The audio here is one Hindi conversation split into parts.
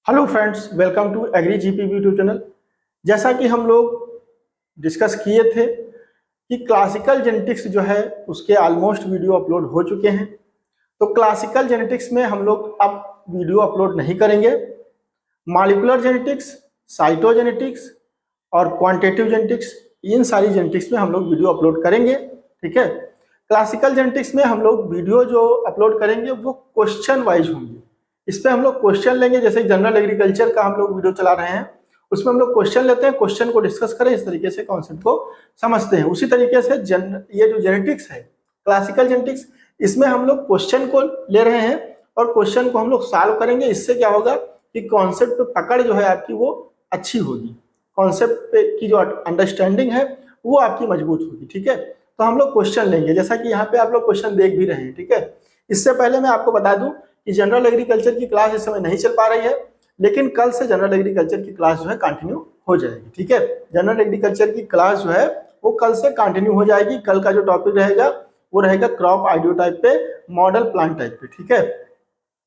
Hello friends, welcome to agri GPB YouTube channel. जैसा कि हम लोग डिस्कस किए थे कि क्लासिकल जेनेटिक्स जो है उसके ऑलमोस्ट वीडियो अपलोड हो चुके हैं। तो क्लासिकल जेनेटिक्स में हम लोग अब वीडियो अपलोड नहीं करेंगे। मॉलिक्यूलर जेनेटिक्स, साइटोजेनेटिक्स और क्वांटिटेटिव जेनेटिक्स, इन सारी जेनेटिक्स में हम लोग वीडियो अपलोड करेंगे। ठीक है। क्लासिकल जेनेटिक्स में हम लोग वीडियो जो अपलोड करेंगे वो क्वेश्चन वाइज होंगे। इस पे हम लोग क्वेश्चन लेंगे, जैसे जनरल एग्रीकल्चर का हम लोग वीडियो चला रहे हैं, उसमें हम लोग क्वेश्चन लेते हैं, क्वेश्चन को डिस्कस करें, इस तरीके से कॉन्सेप्ट को समझते हैं। उसी तरीके से ये जो जेनेटिक्स है, क्लासिकल जेनेटिक्स, इसमें हम लोग क्वेश्चन को ले रहे हैं और क्वेश्चन को हम लोग सॉल्व करेंगे। इससे क्या होगा कि कॉन्सेप्ट पे पकड़ जो है आपकी वो अच्छी होगी, कॉन्सेप्ट की जो अंडरस्टैंडिंग है वो आपकी मजबूत होगी। ठीक है। तो हम लोग क्वेश्चन लेंगे, जैसा कि यहाँ पे आप लोग क्वेश्चन देख भी रहे हैं। ठीक है। इससे पहले मैं आपको बता दूं कि जनरल एग्रीकल्चर की क्लास इस समय नहीं चल पा रही है, लेकिन कल से जनरल एग्रीकल्चर की क्लास जो है कंटिन्यू हो जाएगी। ठीक है। जनरल एग्रीकल्चर की क्लास जो है वो कल से कंटिन्यू हो जाएगी। कल का जो टॉपिक रहेगा वो रहेगा क्रॉप आइडियोटाइप पे, मॉडल प्लांट टाइप पे। ठीक है।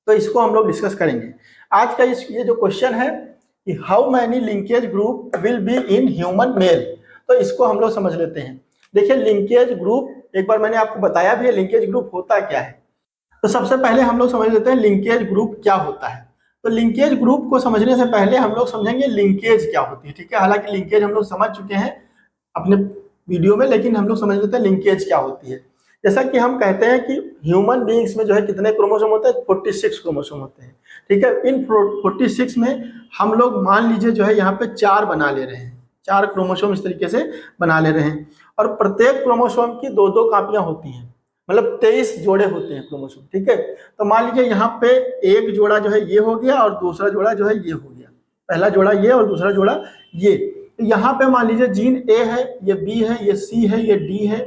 तो इसको हम लोग डिस्कस करेंगे। आज का ये जो क्वेश्चन है कि how many linkage group will be in human male, तो इसको हम लोग समझ लेते हैं। देखिए, लिंकेज ग्रुप एक बार मैंने आपको बताया भी है, लिंकेज ग्रुप होता क्या है। तो सबसे पहले हम लोग समझ लेते हैं लिंकेज ग्रुप क्या होता है। तो लिंकेज ग्रुप को समझने से पहले हम लोग समझेंगे लिंकेज क्या होती है। ठीक है। हालांकि लिंकेज हम लोग समझ चुके हैं अपने वीडियो में, लेकिन हम लोग समझ लेते हैं लिंकेज क्या होती है। जैसा कि हम कहते हैं कि ह्यूमन बीइंग्स में जो है कितने क्रोमोसोम होते हैं, 46 क्रोमोसोम होते हैं। ठीक है। इन 46 में हम लोग मान लीजिए जो है यहाँ पे 4 बना ले रहे हैं, 4 क्रोमोसोम इस तरीके से बना ले रहे हैं। और प्रत्येक क्रोमोसोम की 2-2 कापियां होती हैं, मतलब 23 जोड़े होते हैं क्रोमोसोम। ठीक है। तो मान लीजिए यहाँ पे एक जोड़ा जो है ये हो गया और दूसरा जोड़ा जो है ये हो गया, पहला जोड़ा ये और दूसरा जोड़ा ये। तो यहाँ पे मान लीजिए जीन ए है, ये बी है, ये सी है, ये डी है,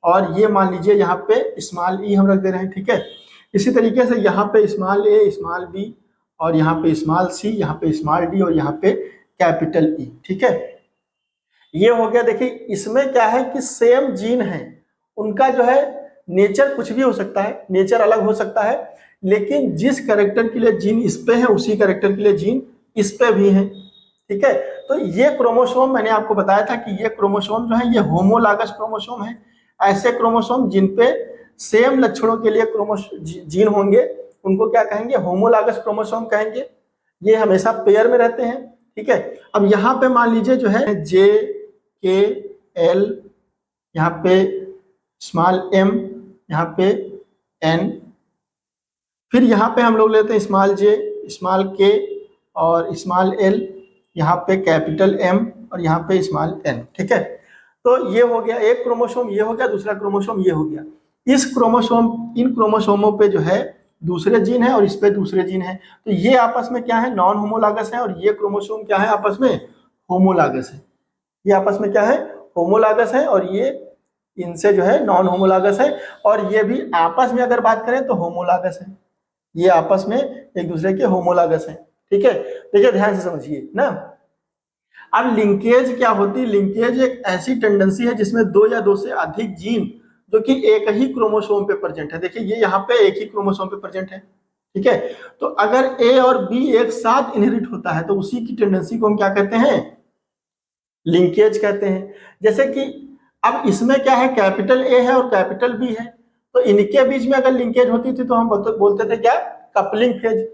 और ये मान लीजिए यहाँ पे स्मॉल ई हम रख दे रहे हैं। ठीक है। इसी तरीके से यहाँ पे स्मॉल ए, स्मॉल बी, और यहाँ पे स्मॉल सी, यहाँ पे स्मॉल डी, और यहाँ पे कैपिटल ई। ठीक है। ये हो गया। देखिए, इसमें क्या है कि सेम जीन है, उनका जो है नेचर कुछ भी हो सकता है, नेचर अलग हो सकता है, लेकिन जिस कैरेक्टर के लिए जीन इस पे है उसी कैरेक्टर के लिए जीन इस पे भी है। ठीक है। तो ये क्रोमोसोम मैंने आपको बताया था कि ये क्रोमोसोम जो है ये होमोलागस क्रोमोसोम है। ऐसे क्रोमोसोम जिन पे सेम लक्षणों के लिए जीन होंगे उनको क्या कहेंगे, होमोलागस क्रोमोसोम कहेंगे। ये हमेशा पेयर में रहते हैं। ठीक है। अब यहाँ पे मान लीजिए जो है जे, के, एल, यहाँ पे स्मॉल एम, यहाँ पे एन, फिर यहाँ पे हम लोग लेते हैं स्मॉल जे, स्मॉल के और स्मॉल एल, यहाँ पे कैपिटल एम और यहाँ पे स्मॉल एन। ठीक है। तो ये हो गया एक क्रोमोसोम, ये हो गया दूसरा क्रोमोसोम, ये हो गया। इन क्रोमोसोमों पे जो है दूसरे जीन है और इस पे दूसरे जीन है। तो ये आपस में क्या है, नॉन होमोलागस है, और ये क्रोमोसोम क्या है, आपस में होमोलागस है। ये आपस में क्या है, होमोलागस है, और ये इनसे जो है नॉन होमोलागस है। और ये भी आपस में अगर बात करें तो होमोलागस है, ये आपस में एक दूसरे के होमोलागस है। ठीक है। देखिए, ध्यान से समझिए ना। अब लिंकेज क्या होती है, लिंकेज एक ऐसी टेंडेंसी है जिसमें 2 या 2 से अधिक जीन जो कि एक ही क्रोमोसोम पे प्रेजेंट है। देखिए, ये यहाँ पे एक ही क्रोमोसोम पे प्रेजेंट है। ठीक है। तो अगर ए और बी एक साथ इनहेरिट होता है तो उसी की टेंडेंसी को हम क्या कहते हैं, लिंकेज कहते हैं। जैसे कि अब इसमें क्या है, कैपिटल ए है और कैपिटल बी है, तो इनके बीच में अगर लिंकेज होती थी तो हम बोलते थे क्या, कपलिंग फेज।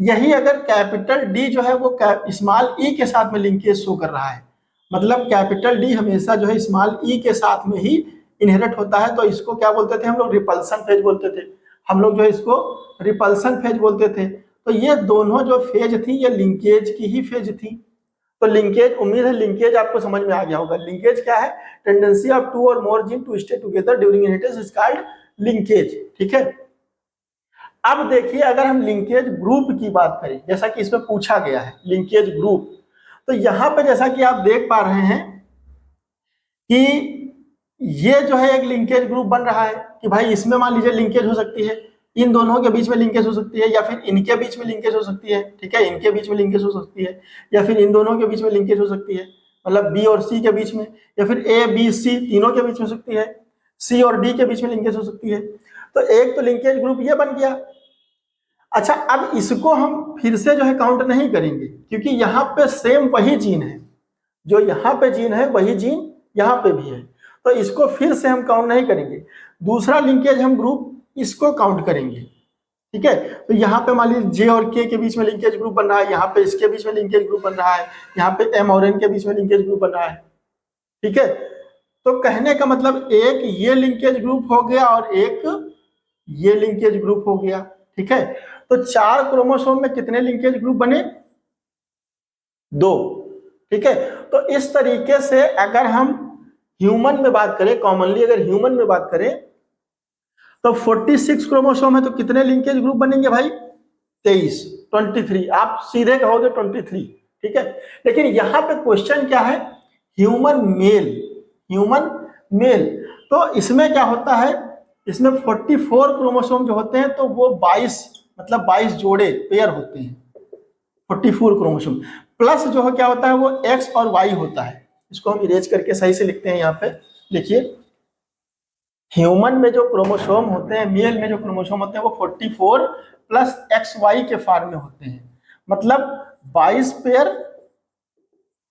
यही अगर कैपिटल डी जो है वो स्मॉल ई के साथ में लिंकेज शो कर रहा है, मतलब कैपिटल डी हमेशा जो है स्मॉल ई के साथ में ही इनहेरिट होता है, तो इसको क्या बोलते थे हम लोग, रिपल्सन फेज बोलते थे। हम लोग जो है इसको रिपल्सन फेज बोलते थे। तो ये दोनों जो फेज थी ये लिंकेज की ही फेज थी। तो लिंकेज, उम्मीद है लिंकेज आपको समझ में आ गया होगा। लिंकेज क्या है, टेंडेंसी ऑफ 2 और more gene to stay together during inheritance is called linkage. ठीक है। अब देखिए, अगर हम लिंकेज ग्रुप की बात करें, जैसा कि इसमें पूछा गया है लिंकेज ग्रुप, तो यहां पे जैसा कि आप देख पा रहे हैं कि ये जो है एक लिंकेज ग्रुप बन रहा है कि भाई इसमें मान लीजिए लिंकेज हो सकती है, इन दोनों के बीच में लिंकेज हो सकती है, या फिर इनके बीच में लिंकेज हो सकती है। ठीक है। इनके बीच में लिंकेज हो सकती है, या फिर इन दोनों के बीच में लिंकेज हो सकती है, मतलब बी और सी के बीच में, या फिर ए बी सी तीनों के बीच में हो सकती है, सी और डी के बीच में लिंकेज हो सकती है। तो एक तो लिंकेज ग्रुप ये बन गया। अच्छा, अब इसको हम फिर से जो है काउंट नहीं करेंगे, क्योंकि यहाँ पे सेम वही जीन है, जो यहाँ पे जीन है वही जीन यहाँ पे भी है, तो इसको फिर से हम काउंट नहीं करेंगे। दूसरा लिंकेज हम ग्रुप इसको काउंट करेंगे, ठीक है। तो यहाँ पे मान लीजिए जे और के के बीच में लिंकेज ग्रुप बन रहा है, यहाँ पे इसके बीच में लिंकेज ग्रुप बन रहा है, यहाँ पे एम और एन के बीच में लिंकेज ग्रुप बन रहा है, ठीक है। तो कहने का मतलब एक ये लिंकेज ग्रुप हो गया और एक ये लिंकेज ग्रुप हो गया, ठीक है। तो 4 क्रोमोसोम में कितने लिंकेज ग्रुप बने? 2, ठीक है। तो इस तरीके से अगर हम ह्यूमन में बात करें, कॉमनली अगर ह्यूमन में बात करें, तो 46 क्रोमोसोम है, तो कितने लिंकेज ग्रुप बनेंगे भाई? 23 आप सीधे कहोगे 23, ठीक है। लेकिन यहाँ पे क्वेश्चन क्या है? Human male. तो इसमें क्या होता है, इसमें 44 क्रोमोसोम जो होते हैं तो वो 22 जोड़े पेयर होते हैं, 44 क्रोमोसोम प्लस जो है क्या होता है वो एक्स और वाई होता है। इसको हम इरेज करके सही से लिखते हैं। यहाँ पे देखिए, ह्यूमन में जो क्रोमोसोम होते हैं, मेल में जो क्रोमोसोम होते हैं वो 44 प्लस एक्स वाई के फॉर्म में होते हैं, मतलब 22 पेयर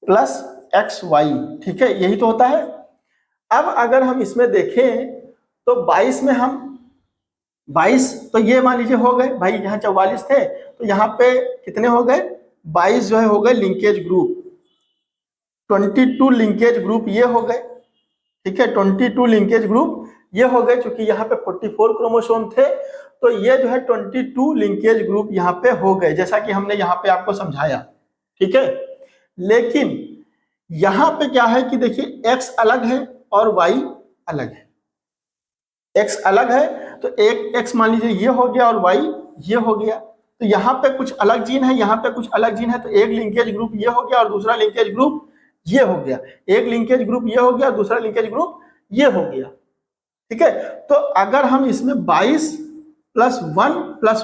प्लस एक्स वाई, ठीक है, यही तो होता है। अब अगर हम इसमें देखें तो 22 में हम 22, तो ये मान लीजिए हो गए भाई, यहाँ 44 थे तो यहाँ पे कितने हो गए? 22 जो है हो गए लिंकेज ग्रुप, 22 लिंकेज ग्रुप ये हो गए, ठीक है, 22 लिंकेज ग्रुप ये हो गए। चूंकि यहाँ पे 44 क्रोमोसोम थे तो ये जो है 22 लिंकेज ग्रुप यहाँ पे हो गए, जैसा कि हमने यहाँ पे आपको समझाया, ठीक है। लेकिन यहाँ पे क्या है कि देखिए एक्स अलग है और वाई अलग है। एक्स अलग है तो एक एक्स मान लीजिए ये हो गया और वाई ये हो गया, तो यहाँ पे कुछ अलग जीन है, यहाँ पे कुछ अलग जीन है, तो एक लिंकेज ग्रुप ये हो गया और दूसरा लिंकेज ग्रुप ये हो गया, एक लिंकेज ग्रुप ये हो गया और दूसरा लिंकेज ग्रुप ये हो गया, ठीक है। तो अगर हम इसमें 22 प्लस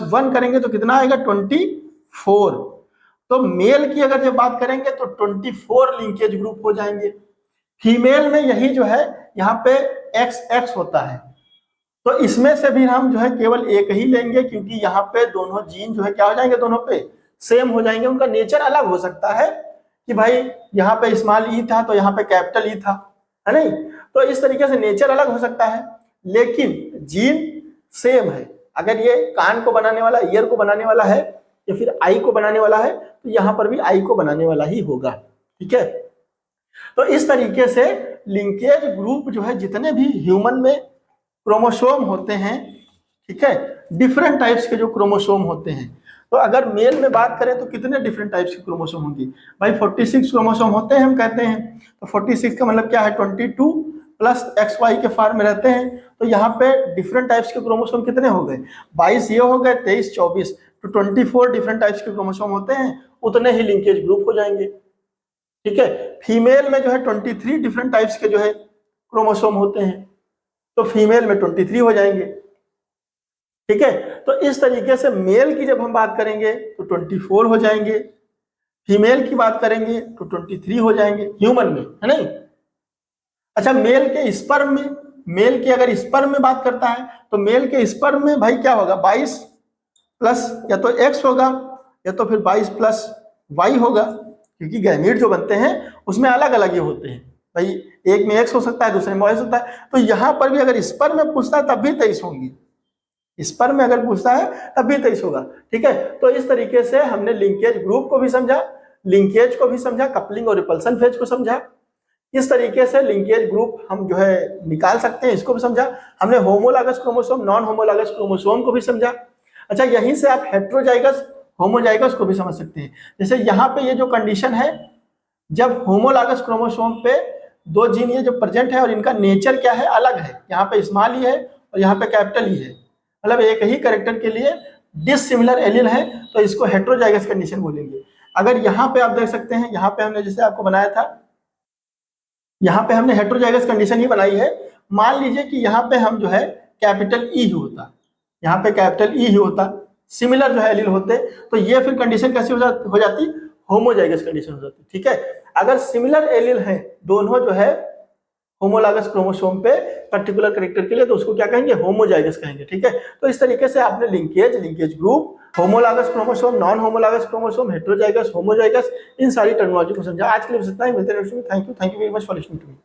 1 करेंगे तो कितना आएगा? 24। तो मेल की अगर जब बात करेंगे तो 24 लिंकेज ग्रुप हो जाएंगे। फीमेल में यही जो है यहाँ पे XX होता है, तो इसमें से भी हम जो है केवल एक ही लेंगे, क्योंकि यहाँ पे दोनों जीन जो है क्या हो जाएंगे? दोनों पे सेम हो जाएंगे। उनका नेचर अलग हो सकता है कि भाई यहाँ पे स्मॉल ई था तो यहाँ पे कैपिटल ई था, है नहीं, तो इस तरीके से नेचर अलग हो सकता है, लेकिन जीन सेम है। अगर ये कान को बनाने वाला, ईयर को बनाने वाला है या फिर आई को बनाने वाला है तो यहाँ पर भी आई को बनाने वाला ही होगा, ठीक है। तो इस तरीके से लिंकेज ग्रुप जो है जितने भी ह्यूमन में क्रोमोसोम होते हैं, ठीक है, डिफरेंट टाइप्स के जो क्रोमोसोम होते हैं, तो अगर मेल में बात करें तो कितने डिफरेंट टाइप्स के क्रोमोसोम होंगे भाई? 46 क्रोमोसोम होते हैं हम कहते हैं, तो 46 का मतलब क्या है? 22 प्लस एक्स वाई के फॉर्म में रहते हैं, तो यहाँ पे डिफरेंट टाइप्स के क्रोमोसोम कितने हो गए? 22 ये हो गए, 23 24, तो 24 डिफरेंट टाइप्स के क्रोमोसोम होते हैं, उतने ही लिंकेज ग्रुप हो जाएंगे, ठीक है। फीमेल में जो है 23 डिफरेंट टाइप्स के जो है क्रोमोसोम होते हैं, तो फीमेल में 23 हो जाएंगे, ठीक है। तो इस तरीके से मेल की जब हम बात करेंगे तो 24 हो जाएंगे, फीमेल की बात करेंगे तो 23 हो जाएंगे ह्यूमन में, है नहीं। अच्छा, मेल के स्पर्म में, मेल की अगर स्पर्म में बात करता है तो मेल के स्पर्म में भाई क्या होगा? 22 प्लस या तो एक्स होगा या तो फिर 22 प्लस वाई होगा, क्योंकि गैमीट जो बनते हैं उसमें अलग अलग ही होते हैं भाई, एक में एक्स हो सकता है, दूसरे में वाई हो सकता है। तो यहाँ पर भी अगर स्पर्म में पूछता है तब भी 23 होंगी, स्पर्म में अगर पूछता है तब भी 23 होगा, ठीक है। तो इस तरीके से हमने लिंकेज ग्रुप को भी समझा, लिंकेज को भी समझा, कपलिंग और रिपल्सन फेज को समझा। इस तरीके से लिंकेज ग्रुप हम जो है निकाल सकते हैं, इसको भी समझा हमने। Homologous chromosome, non homologous chromosome को भी समझा। अच्छा, यहीं से आप हेट्रोजाइगस होमोजाइगस को भी समझ सकते हैं। जैसे यहाँ पे ये जो कंडीशन है, जब होमोलॉगस क्रोमोसोम पे 2 जीन ये जो प्रेजेंट है और इनका नेचर क्या है? अलग है, यहाँ पे स्मॉल ई है और यहाँ पे कैपिटल ई है, मतलब एक ही कैरेक्टर के लिए डिसिमिलर एलील है, तो इसको हेट्रोजाइगस कंडीशन बोलेंगे। अगर यहाँ पे आप देख सकते हैं, यहाँ पे हमने जैसे आपको बनाया था, यहाँ पे हमने हेट्रोजाइगस कंडीशन ही बनाई है। मान लीजिए कि यहाँ पे हम जो है कैपिटल ई ही होता, यहाँ पे कैपिटल ई ही होता, सिमिलर जो है एलील होते, तो ये फिर कंडीशन कैसी हो जाती? होमोजाइगस कंडीशन हो जाती, ठीक है। अगर सिमिलर एलील है दोनों जो है होमोलॉगस क्रोमोसोम पे पर्टिकुलर कैरेक्टर के लिए, तो उसको क्या कहेंगे? होमोजाइगस कहेंगे, ठीक है। तो इस तरीके से आपने linkage group homologous chromosome, non homologous chromosome, heterozygous, homozygous, इन सारी टर्मिनोलॉजी को समझा। आज के लिए बस इतना ही, मिलते हैं नेक्स्ट में। Thank you very much for listening to me.